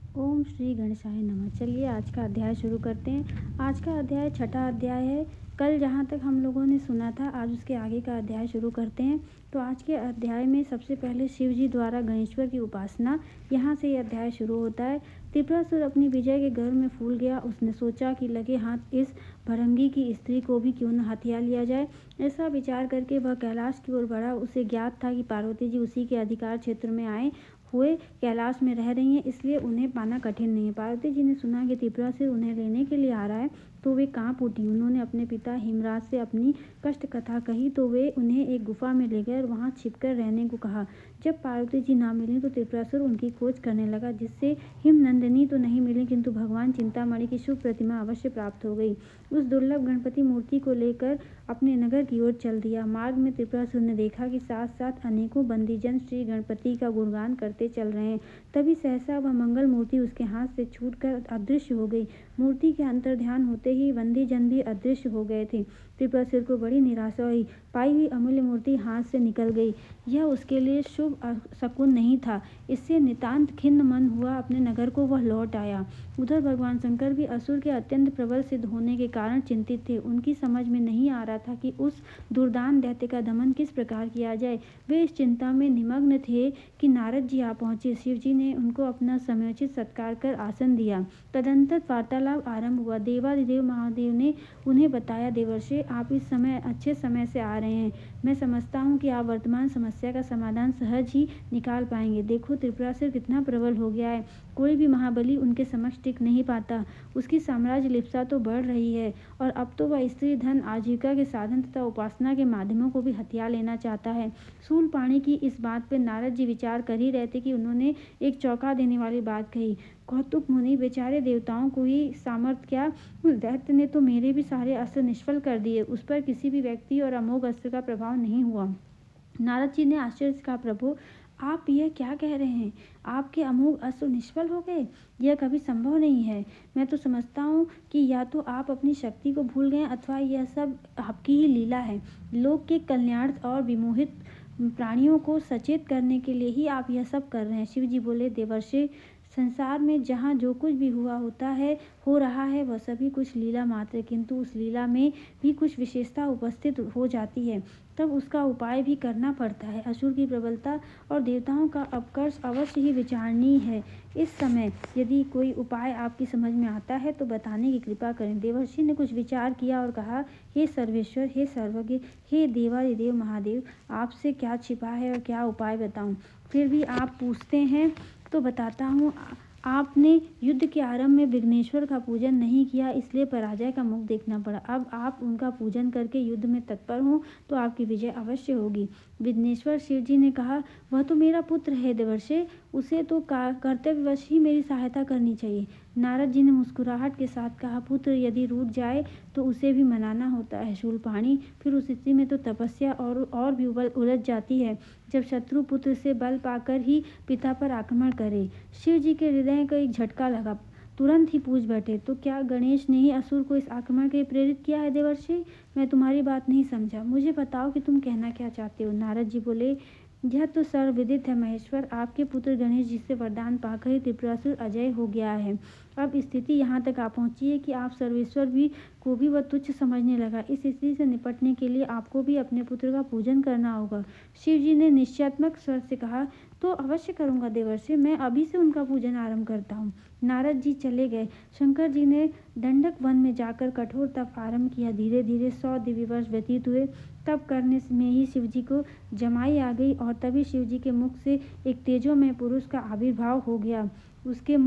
ओम श्री गणेशाय नमः। चलिए आज का अध्याय शुरू करते हैं। आज का अध्याय छठा अध्याय है। कल जहाँ तक हम लोगों ने सुना था, आज उसके आगे का अध्याय शुरू करते हैं। तो आज के अध्याय में सबसे पहले शिव जी द्वारा गणेश्वर की उपासना, यहाँ से ये अध्याय शुरू होता है। त्रिपुरासुर अपनी विजय के गर्व में फूल गया। उसने सोचा कि लगे हाथ इस भरंगी की स्त्री को भी क्यों न हथिया लिया जाए। ऐसा विचार करके वह कैलाश की ओर बढ़ा। उसे ज्ञात था कि पार्वती जी उसी के अधिकार क्षेत्र में आए हुए कैलाश में रह रही हैं, इसलिए उन्हें पाना कठिन नहीं है। पार्वती जी ने सुना कि त्रिपुरासुर उन्हें लेने के लिए आ रहा है तो वे कांप उठी। उन्होंने अपने पिता हिमराज से अपनी कष्ट कथा कही तो वे उन्हें एक गुफा में ले गए और वहां छिपकर रहने को कहा। जब पार्वती जी ना मिली तो त्रिपुरासुर उनकी खोज करने लगा, जिससे हिमनंदिनी तो नहीं मिली किंतु भगवान चिंतामणि की शुभ प्रतिमा अवश्य प्राप्त हो गई। उस दुर्लभ गणपति मूर्ति को लेकर अपने नगर की ओर चल दिया। मार्ग में त्रिपुरासुर ने देखा कि साथ साथ अनेकों बंदीजन श्री गणपति का गुणगान करते चल रहे हैं। तभी सहसा वह मंगल मूर्ति उसके हाथ से छूटकर अदृश्य हो गई। मूर्ति के अंतर्ध्यान होते ही बंदीजन भी अदृश्य हो गए थे। त्रिपुरासुर को बड़ी निराशा हुई। पाई हुई अमूल्य मूर्ति हाथ से निकल गई। यह उसके लिए शुभ शकुन नहीं था। इससे नितांत खिन्न मन हुआ। अपने नगर को वह लौट आया। उधर भगवान शंकर भी असुर के अत्यंत प्रबल सिद्ध होने के कारण चिंतित थे। उनकी समझ में नहीं आ रहा था कि उस दुर्दान दैत्य का दमन किस प्रकार किया जाए। वे इस चिंता में निमग्न थे कि नारद जी आ पहुंचे। शिव जी ने उनको अपना समयोचित सत्कार कर आसन दिया। तदंतर वार्तालाप आरंभ हुआ। देवादिदेव महादेव ने उन्हें बताया, देवर्षि आप इस समय अच्छे समय से आ रहे हैं। मैं समझता हूँ कि आप वर्तमान समस्या का समाधान सहज ही निकाल पाएंगे। देखो त्रिपुरासुर कितना प्रबल हो गया है। कोई भी महाबली उनके समक्ष टिक नहीं पाता। उसकी साम्राज्य लिप्सा तो बढ़ रही है और अब तो वह स्त्री धन आजीविका के साधन तथा उपासना के माध्यमों को भी हथिया लेना चाहता है। शूलपाणी की इस बात पर नारद जी विचार कर ही रहे थे कि उन्होंने एक चौंका देने वाली बात कही। कौतुक मुनि, बेचारे देवताओं को ही सामर्थ्य क्या, उस दैत्य ने तो मेरे भी सारे अस्त्र निष्फल कर दिए। उस पर किसी भी व्यक्ति और अमोघ अस्त्र का प्रभाव नहीं हुआ। नारद जी ने आश्चर्य से कहा, प्रभु आप यह क्या कह रहे हैं? आपके अमोघ अस्त्र निष्फल हो गए? यह कभी संभव नहीं है। मैं तो समझता हूँ कि या तो आप अपनी शक्ति को भूल गए अथवा यह सब आपकी ही लीला है। लोक के कल्याण और विमोहित प्राणियों को सचेत करने के लिए ही आप यह सब कर रहे हैं। शिव जी बोले, देवर्षि संसार में जहाँ जो कुछ भी हुआ होता है, हो रहा है, वह सभी कुछ लीला मात्र है, किंतु उस लीला में भी कुछ विशेषता उपस्थित हो जाती है, तब उसका उपाय भी करना पड़ता है। असुर की प्रबलता और देवताओं का अपकर्ष अवश्य ही विचारणीय है। इस समय यदि कोई उपाय आपकी समझ में आता है तो बताने की कृपा करें। देवर्षि ने कुछ विचार किया और कहा, हे सर्वेश्वर, हे सर्वज्ञ, हे देवादिदेव महादेव, आपसे क्या छिपा है और क्या उपाय बताऊं? फिर भी आप पूछते हैं तो बताता हूँ। आपने युद्ध के आरंभ में विघ्नेश्वर का पूजन नहीं किया, इसलिए पराजय का मुख देखना पड़ा। अब आप उनका पूजन करके युद्ध में तत्पर हों तो आपकी विजय अवश्य होगी। विघ्नेश्वर, शिव जी ने कहा, वह तो मेरा पुत्र है देवर्षि, उसे तो कर्तव्यवश ही मेरी सहायता करनी चाहिए। नारद जी ने मुस्कुराहट के साथ कहा, पुत्र यदि रूठ जाए तो उसे भी मनाना होता है शूलपाणी। फिर उस स्थिति में तो तपस्या और भी उलझ जाती है जब शत्रु पुत्र से बल पाकर ही पिता पर आक्रमण करे। शिव जी के हृदय को एक झटका लगा। तुरंत ही पूछ बैठे, तो क्या गणेश ने ही असुर को इस आक्रमण के लिए प्रेरित किया है देवर्षि? मैं तुम्हारी बात नहीं समझा। मुझे बताओ कि तुम कहना क्या चाहते हो। नारद जी बोले, यह तो सर्वविदित है महेश्वर, आपके पुत्र गणेश जी से वरदान पाकर ही त्रिपुरासुर अजय हो गया है। अब स्थिति यहाँ तक आ पहुंची है कि आप सर्वेश्वर भी को भी वह तुच्छ समझने लगा। इस स्थिति से निपटने के लिए आपको भी अपने पुत्र का पूजन करना होगा। शिव जी ने निश्चयात्मक स्वर से कहा, तो अवश्य करूंगा देवर्षि, मैं अभी से उनका पूजन आरंभ करता हूँ। नारद जी चले गए। शंकर जी ने दंडक वन में जाकर कठोर तप आरंभ किया। धीरे धीरे 100 दिव्य वर्ष व्यतीत हुए। तप करने में ही शिव जी को जमाई आ गई और तभी शिव जी के मुख से एक तेजोमय पुरुष का आविर्भाव हो गया। उसके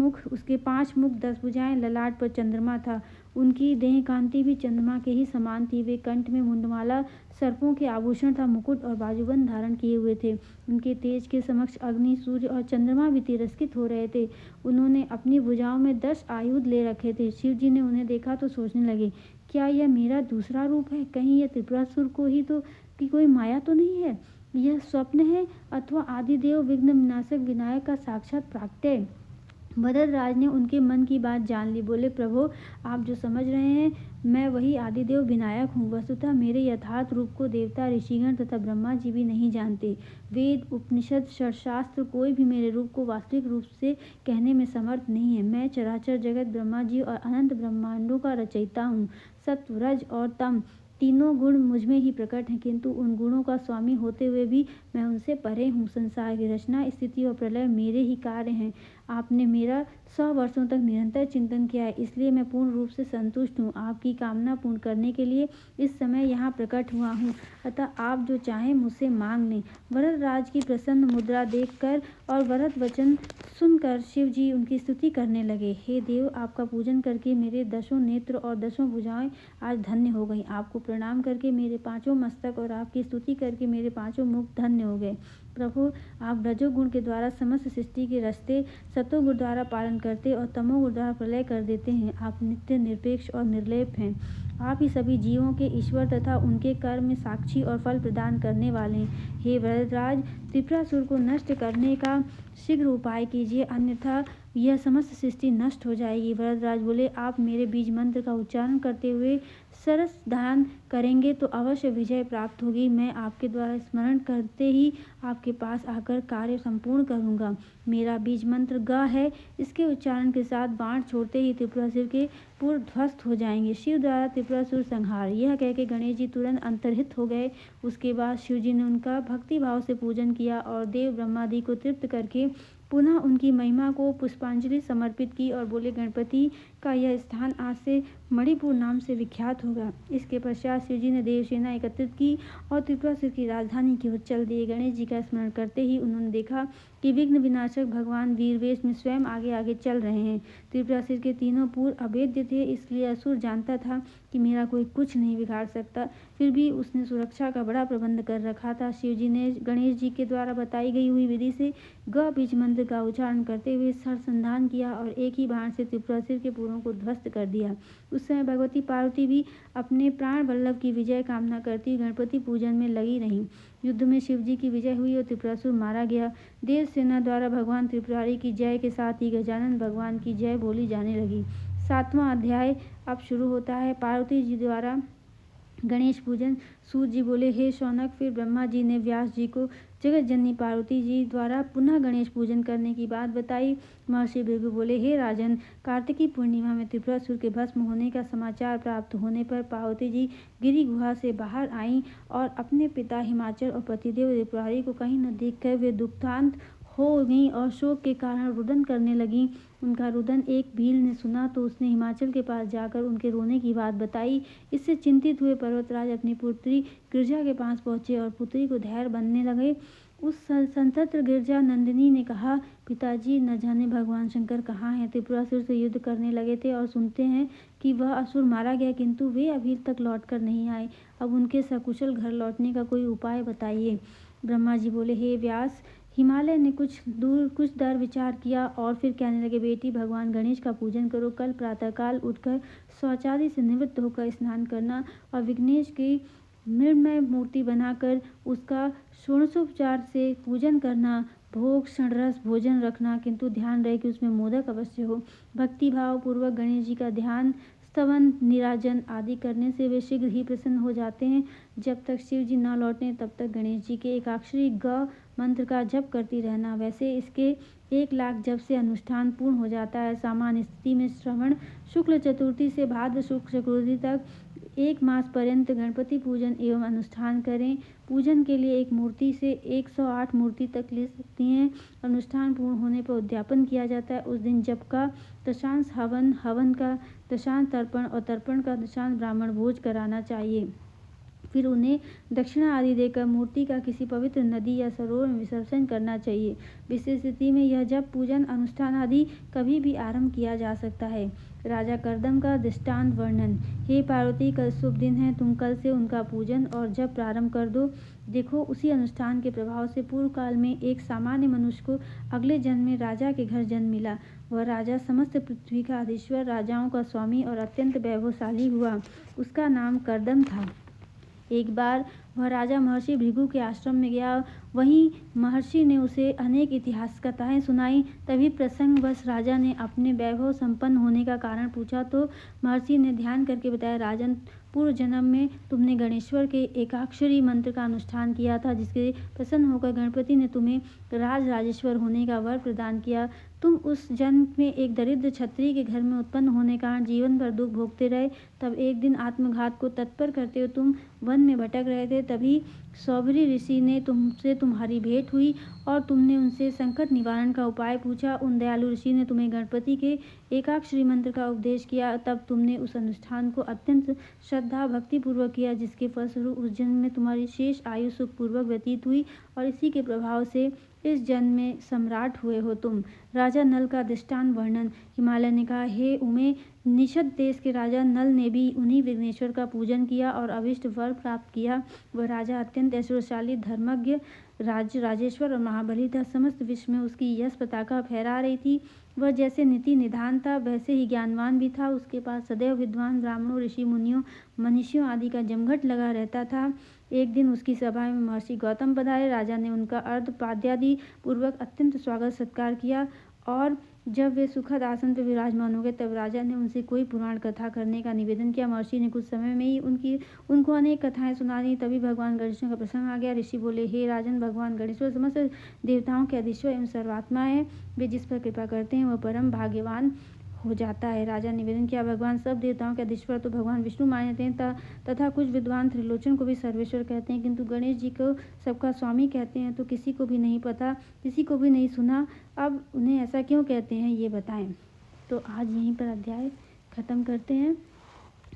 5 मुख, 10 भुजाएं, ललाट पर चंद्रमा था। उनकी देह कांति भी चंद्रमा के ही समान थी। वे कंठ में मुंडमाला, सर्पों के आभूषण था, मुकुट और बाजूबंद धारण किए हुए थे। उनके तेज के समक्ष अग्नि, सूर्य और चंद्रमा भी तिरस्कृत हो रहे थे। उन्होंने अपनी भुजाओं में 10 आयुध ले रखे थे। शिव जी ने उन्हें देखा तो सोचने लगे, क्या यह मेरा दूसरा रूप है? कहीं यह त्रिपुरासुर को ही तो की कोई माया तो नहीं है? यह स्वप्न है अथवा आदिदेव विघ्न विनाशक विनायक का साक्षात प्राकट्य? भरतराज ने उनके मन की बात जान ली। बोले, प्रभु, आप जो समझ रहे हैं मैं वही आदिदेव विनायक हूँ। वस्तुतः मेरे यथार्थ रूप को देवता, ऋषिगण तथा ब्रह्मा जी भी नहीं जानते। वेद, उपनिषद, शास्त्र कोई भी मेरे रूप को वास्तविक रूप से कहने में समर्थ नहीं है। मैं चराचर जगत, ब्रह्मा जी और अनंत ब्रह्मांडों का रचयिता हूँ। सत्व, रज और तम तीनों गुण मुझमें ही प्रकट हैं, किंतु उन गुणों का स्वामी होते हुए भी मैं उनसे परे हूँ। संसार की रचना, स्थिति और प्रलय मेरे ही कार्य हैं। आपने मेरा 100 वर्षों तक निरंतर चिंतन किया है, इसलिए मैं पूर्ण रूप से संतुष्ट हूँ। आपकी कामना पूर्ण करने के लिए इस समय यहाँ प्रकट हुआ हूँ, अतः आप जो चाहें मुझसे मांग लें। वरदराज की प्रसन्न मुद्रा देखकर और वरद वचन सुनकर शिव जी उनकी स्तुति करने लगे। हे देव, आपका पूजन करके मेरे 10 नेत्र और 10 भुजाएं आज धन्य हो गई। आपको प्रणाम करके मेरे 5 मस्तक और आपकी स्तुति करके मेरे 5 मुख धन्य हो गए। प्रभु, आप रजोगुण के द्वारा समस्त सृष्टि के रचते, सतोगुण द्वारा पालन करते और तमोगुण द्वारा प्रलय कर देते हैं। आप नित्य, निरपेक्ष और निर्लेप हैं। आप ही सभी जीवों के ईश्वर तथा उनके कर्म में साक्षी और फल प्रदान करने वाले हैं। हे वरदराज, त्रिपुरासुर को नष्ट करने का शीघ्र उपाय कीजिए, अन्यथा यह समस्त सृष्टि नष्ट हो जाएगी। वरदराज बोले, आप मेरे बीज मंत्र का उच्चारण करते हुए सरस ध्यान करेंगे तो अवश्य विजय प्राप्त होगी। मैं आपके द्वारा स्मरण करते ही आपके पास आकर कार्य संपूर्ण करूंगा। मेरा बीज मंत्र ग है, इसके उच्चारण के साथ बाण छोड़ते ही त्रिपुरासुर के पूर्व ध्वस्त हो जाएंगे। शिव द्वारा त्रिपुरासुर संहार, यह कह के गणेश जी तुरंत अंतर्हित हो गए। उसके बाद शिव जी ने उनका भक्ति भाव से पूजन किया और देव ब्रह्मादि को तृप्त करके पुनः उनकी महिमा को पुष्पांजलि समर्पित की और बोले, गणपति का यह स्थान आज से मणिपुर नाम से विख्यात होगा। इसके पश्चात शिव जी ने देवसेना एकत्रित की और त्रिपुरासुर की राजधानी की ओर चल दिए। गणेश जी का स्मरण करते ही उन्होंने देखा कि विघ्न विनाशक भगवान वीरवेश में स्वयं आगे आगे चल रहे हैं। त्रिपुरासुर के तीनों पूर्व अभेद्य थे, इसलिए असुर जानता था कि मेरा कोई कुछ नहीं बिगाड़ सकता। फिर भी उसने सुरक्षा का बड़ा प्रबंध कर रखा था। शिव जी ने गणेश जी के द्वारा बताई गई हुई विधि से ग बीज मंत्र का उच्चारण करते हुए सरसंधान किया और एक ही बाण से त्रिपुरासुर के पुरों को ध्वस्त कर दिया। उस समय भगवती पार्वती भी अपने प्राण वल्लभ की विजय कामना करती गणपति पूजन में लगी रहीं। युद्ध में शिव जी की विजय हुई और त्रिपुरासुर मारा गया। देव सेना द्वारा भगवान त्रिपुरारी की जय के साथ ही गजानन भगवान की जय बोली जाने लगी। 7वां अध्याय अब शुरू होता है। पार्वती जी द्वारा गणेश पूजन। सूत जी बोले, हे शौनक, फिर ब्रह्मा जी ने व्यास जी को जगत जननी पार्वती जी द्वारा पुनः गणेश पूजन करने की बात बताई। महर्षि भृगु बोले, हे राजन, कार्तिकी पूर्णिमा में त्रिपुरासुर के भस्म होने का समाचार प्राप्त होने पर पार्वती जी गिरी गुहा से बाहर आईं और अपने पिता हिमाचल और पतिदेव त्रिपुरारी को कहीं न देखकर वे दुखतांत हो गईं और शोक के कारण रुदन करने लगीं। उनका रुदन एक भील ने सुना तो उसने हिमाचल के पास जाकर उनके रोने की बात बताई। इससे चिंतित हुए पर्वतराज अपनी पुत्री गिरजा के पास पहुंचे और पुत्री को धैर्य बनने लगे। उस संतत्र गिरजा नंदिनी ने कहा, पिताजी, न जाने भगवान शंकर कहाँ हैं। त्रिपुरासुर से युद्ध करने लगे थे और सुनते हैं कि वह असुर मारा गया, किंतु वे अभी तक लौट कर नहीं आए। अब उनके सकुशल घर लौटने का कोई उपाय बताइए। ब्रह्मा जी बोले, हे व्यास, हिमालय ने कुछ दर विचार किया और फिर कहने लगे, बेटी, भगवान गणेश का पूजन करो। कल प्रातःकाल उठकर शौचादि से निवृत्त होकर स्नान करना और विघ्नेश की मृण्मय मूर्ति बनाकर उसका षोडशोपचार से पूजन करना। भोग षड्रस भोजन रखना, किंतु ध्यान रहे कि उसमें मोदक अवश्य हो। भक्ति भाव पूर्वक गणेश जी का ध्यान, स्तवन, निराजन आदि करने से वे शीघ्र ही प्रसन्न हो जाते हैं। जब तक शिव जी न लौटें तब तक गणेश जी के एकाक्षरी ग मंत्र का जप करती रहना। वैसे इसके 1 लाख जप से अनुष्ठान पूर्ण हो जाता है। सामान्य स्थिति में श्रवण शुक्ल चतुर्थी से भाद्र शुक्ल चतुर्थी तक 1 मास पर्यंत गणपति पूजन एवं अनुष्ठान करें। पूजन के लिए एक मूर्ति से 108 मूर्ति तक ले सकती हैं। अनुष्ठान पूर्ण होने पर उद्यापन किया जाता है। उस दिन जप का दशांश हवन, हवन का दशांश तर्पण और तर्पण का दशांश ब्राह्मण भोज कराना चाहिए। फिर उन्हें दक्षिणा आदि देकर मूर्ति का किसी पवित्र नदी या सरोवर में विसर्जन करना चाहिए। विशेष स्थिति में यह जप पूजन अनुष्ठान आदि कभी भी आरंभ किया जा सकता है। राजा करदम का दृष्टांत वर्णन। हे पार्वती, कल शुभ दिन है, तुम कल से उनका पूजन और जप प्रारंभ कर दो। देखो, उसी अनुष्ठान के प्रभाव से पूर्व काल में एक सामान्य मनुष्य को अगले जन्म में राजा के घर जन्म मिला। वह राजा समस्त पृथ्वी का अधीश्वर, राजाओं का स्वामी और अत्यंत वैभवशाली हुआ। उसका नाम करदम था। एक बार वह राजा महर्षि भृगु के आश्रम में गया। वहीं महर्षि ने उसे अनेक इतिहास कथाएं सुनाई। तभी प्रसंगवश राजा ने अपने वैभव संपन्न होने का कारण पूछा तो महर्षि ने ध्यान करके बताया, राजन, पूर्व जन्म में तुमने गणेश्वर के एकाक्षरी मंत्र का अनुष्ठान किया था, जिसके प्रसन्न होकर गणपति ने तुम्हें राजेश्वर होने का वर प्रदान किया। तुम उस जन्म में एक दरिद्र क्षत्रिय के घर में उत्पन्न होने का कारण जीवन भर दुख भोगते रहे। तब एक दिन आत्मघात को तत्पर करते हुए तुम वन में भटक रहे थे। तभी सौभरी ऋषि ने तुमसे तुम्हारी भेंट हुई और तुमने उनसे संकट निवारण का उपाय पूछा। उन दयालु ऋषि ने तुम्हें गणपति के एकाक्षरी मंत्र का उपदेश किया। तब तुमने उस अनुष्ठान को अत्यंत श्रद्धा भक्ति पूर्वक किया, जिसके फलस्वरूप उस जन्म में तुम्हारी शेष आयु सुखपूर्वक व्यतीत हुई और इसी के प्रभाव से इस जन्म में सम्राट हुए हो तुम। राजा नल का दृष्टांत वर्णन। हिमालय ने कहा, हे उमे, निषद देश के राजा नल ने भी उन्हीं विघ्नेश्वर का पूजन किया और अभिष्ट वर प्राप्त किया। वह राजा अत्यंत ऐश्वर्यशाली, धर्मज्ञ, राजेश्वर और महाबली था। समस्त विश्व में उसकी यश पताका फहरा रही थी। वह जैसे नीति निधान था, वैसे ही ज्ञानवान भी था। उसके पास सदैव विद्वान ब्राह्मणों, ऋषि मुनियों, मनीषियों आदि का जमघट लगा रहता था। एक दिन उसकी सभा में महर्षि गौतम पधारे। राजा ने उनका अर्घ्यपाद्यादि पूर्वक अत्यंत स्वागत सत्कार किया और जब वे सुखद आसन पर विराजमान हो गए, तब राजा ने उनसे कोई पुराण कथा करने का निवेदन किया। महर्षि ने कुछ समय में ही उनको अनेक कथाएं सुना दी। तभी भगवान गणेश का प्रसंग आ गया। ऋषि बोले, हे राजन, भगवान गणेश्वर समस्त देवताओं के अधीश्वर एवं सर्वात्मा है। वे जिस पर कृपा करते हैं वह परम भाग्यवान हो जाता है। राजा ने निवेदन किया, भगवान सब देवताओं के अधीश्वर तो भगवान विष्णु माने जाते हैं तथा कुछ विद्वान त्रिलोचन को भी सर्वेश्वर कहते हैं, किंतु गणेश जी को सबका स्वामी कहते हैं। तो किसी को भी नहीं पता, किसी को भी नहीं सुना। अब उन्हें ऐसा क्यों कहते हैं, ये बताएं। तो आज यहीं पर अध्याय खत्म करते हैं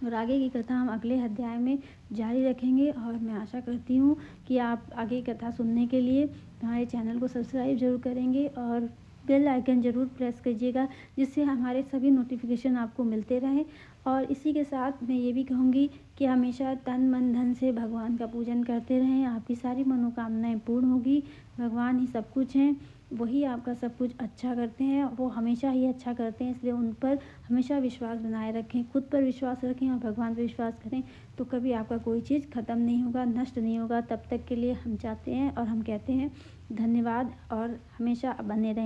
और आगे की कथा हम अगले अध्याय में जारी रखेंगे। और मैं आशा करती हूँ कि आप आगे की कथा सुनने के लिए हमारे चैनल को सब्सक्राइब जरूर करेंगे और बेल आइकन ज़रूर प्रेस कीजिएगा, जिससे हमारे सभी नोटिफिकेशन आपको मिलते रहें। और इसी के साथ मैं ये भी कहूँगी कि हमेशा तन मन धन से भगवान का पूजन करते रहें। आपकी सारी मनोकामनाएं पूर्ण होगी। भगवान ही सब कुछ हैं, वही आपका सब कुछ अच्छा करते हैं। वो हमेशा ही अच्छा करते हैं, इसलिए उन पर हमेशा विश्वास बनाए रखें। खुद पर विश्वास रखें और भगवान पर विश्वास करें, तो कभी आपका कोई चीज़ ख़त्म नहीं होगा, नष्ट नहीं होगा। तब तक के लिए हम चाहते हैं और हम कहते हैं धन्यवाद और हमेशा बने रहें।